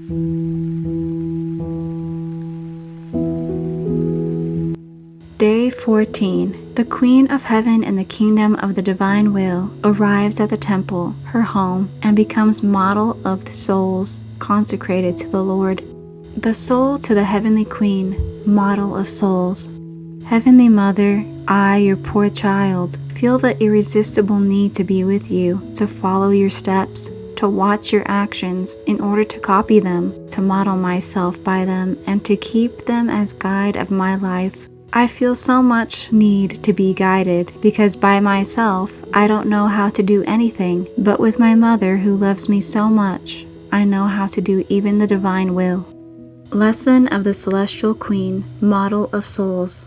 Day 14. The Queen of Heaven in the Kingdom of the Divine Will arrives at the temple, her home, and becomes model of the souls consecrated to the Lord. The soul to the Heavenly Queen, model of souls. Heavenly Mother, I, your poor child, feel the irresistible need to be with you, to follow your steps, to watch your actions in order to copy them, to model myself by them, and to keep them as guide of my life. I feel so much need to be guided because by myself I don't know how to do anything, but with my mother who loves me so much, I know how to do even the divine will. Lesson of the Celestial Queen, Model of Souls.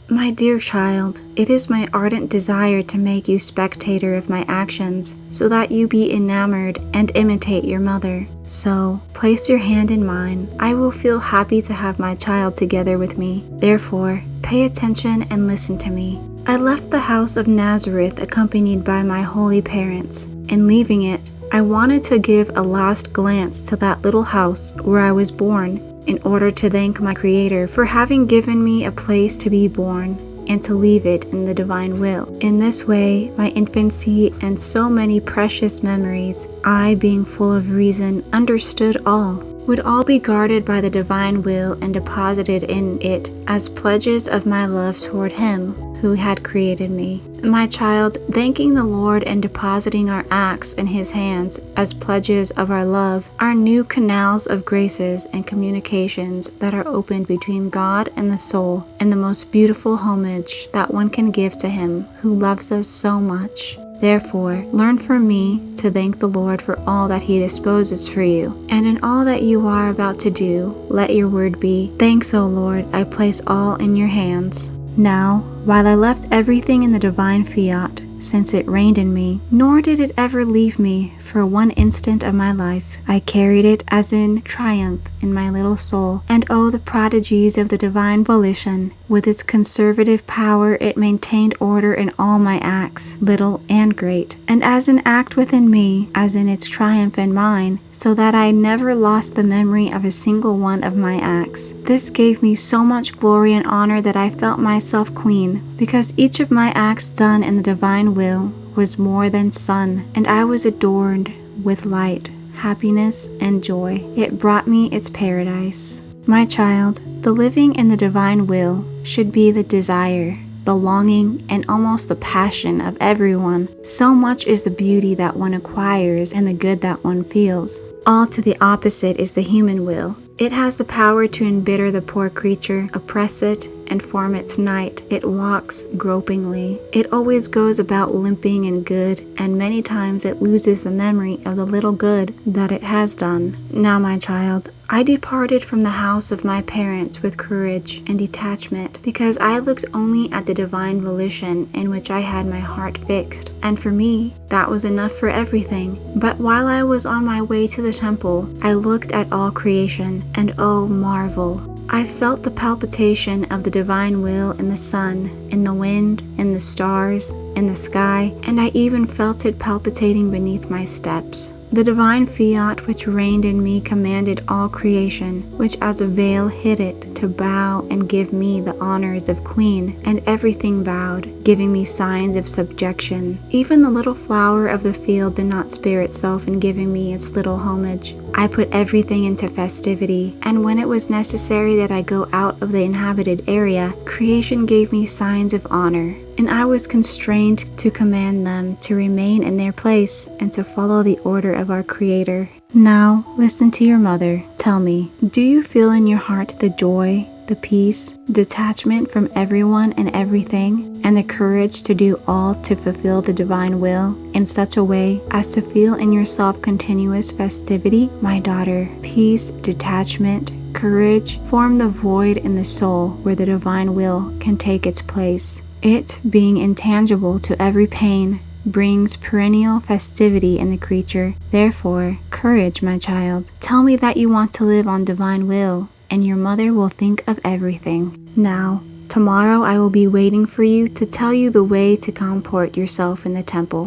My dear child, it is my ardent desire to make you spectator of my actions, so that you be enamored and imitate your mother. So, place your hand in mine. I will feel happy to have my child together with me. Therefore, pay attention and listen to me. I left the house of Nazareth accompanied by my holy parents. In leaving it, I wanted to give a last glance to that little house where I was born, in order to thank my Creator for having given me a place to be born and to leave it in the divine will. In this way, my infancy and so many precious memories, I being full of reason, understood all, would all be guarded by the divine will and deposited in it as pledges of my love toward Him who had created me. My child, thanking the Lord and depositing our acts in His hands as pledges of our love, are new canals of graces and communications that are opened between God and the soul, in the most beautiful homage that one can give to Him who loves us so much. Therefore, learn from me to thank the Lord for all that He disposes for you, and in all that you are about to do, let your word be, "Thanks, O Lord, I place all in your hands." Now, while I left everything in the divine fiat, since it reigned in me, nor did it ever leave me for one instant of my life, I carried it as in triumph in my little soul, and oh, the prodigies of the divine volition! With its conservative power it maintained order in all my acts, little and great, and as an act within me, as in its triumph in mine, so that I never lost the memory of a single one of my acts. This gave me so much glory and honor that I felt myself queen, because each of my acts done in the divine will was more than sun, and I was adorned with light, happiness, and joy. It brought me its paradise. My child, the living in the divine will should be the desire, the longing, and almost the passion of everyone. So much is the beauty that one acquires and the good that one feels. All to the opposite is the human will. It has the power to embitter the poor creature, oppress it, and form its night. It walks gropingly. It always goes about limping in good, and many times it loses the memory of the little good that it has done. Now, my child, I departed from the house of my parents with courage and detachment, because I looked only at the divine volition in which I had my heart fixed, and for me, that was enough for everything. But while I was on my way to the temple, I looked at all creation, and oh, marvel! I felt the palpitation of the divine will in the sun, in the wind, in the stars, in the sky, and I even felt it palpitating beneath my steps. The divine fiat which reigned in me commanded all creation, which as a veil hid it, to bow and give me the honors of queen, and everything bowed, giving me signs of subjection. Even the little flower of the field did not spare itself in giving me its little homage. I put everything into festivity, and when it was necessary that I go out of the inhabited area, creation gave me signs of honor, and I was constrained to command them to remain in their place and to follow the order of our Creator. Now, listen to your mother. Tell me, do you feel in your heart the joy, the peace, detachment from everyone and everything, and the courage to do all to fulfill the divine will in such a way as to feel in yourself continuous festivity? My daughter, peace, detachment, courage form the void in the soul where the divine will can take its place. It, being intangible to every pain, brings perennial festivity in the creature. Therefore, courage, my child. Tell me that you want to live on divine will, and your mother will think of everything. Now, tomorrow I will be waiting for you to tell you the way to comport yourself in the temple.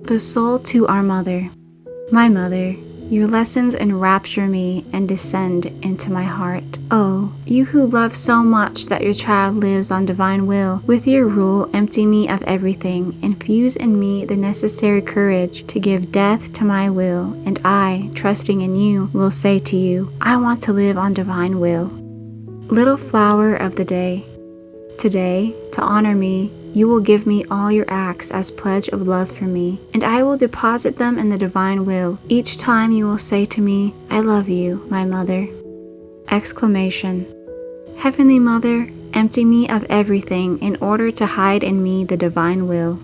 The soul to our mother. My mother, Your lessons enrapture me and descend into my heart. Oh, you who love so much that your child lives on divine will, with your rule empty me of everything, infuse in me the necessary courage to give death to my will, and I, trusting in you, will say to you, I want to live on divine will. Little flower of the day. Today, to honor me, you will give me all your acts as pledge of love for me, and I will deposit them in the divine will. Each time you will say to me, I love you, my mother. Exclamation. Heavenly Mother, empty me of everything in order to hide in me the divine will.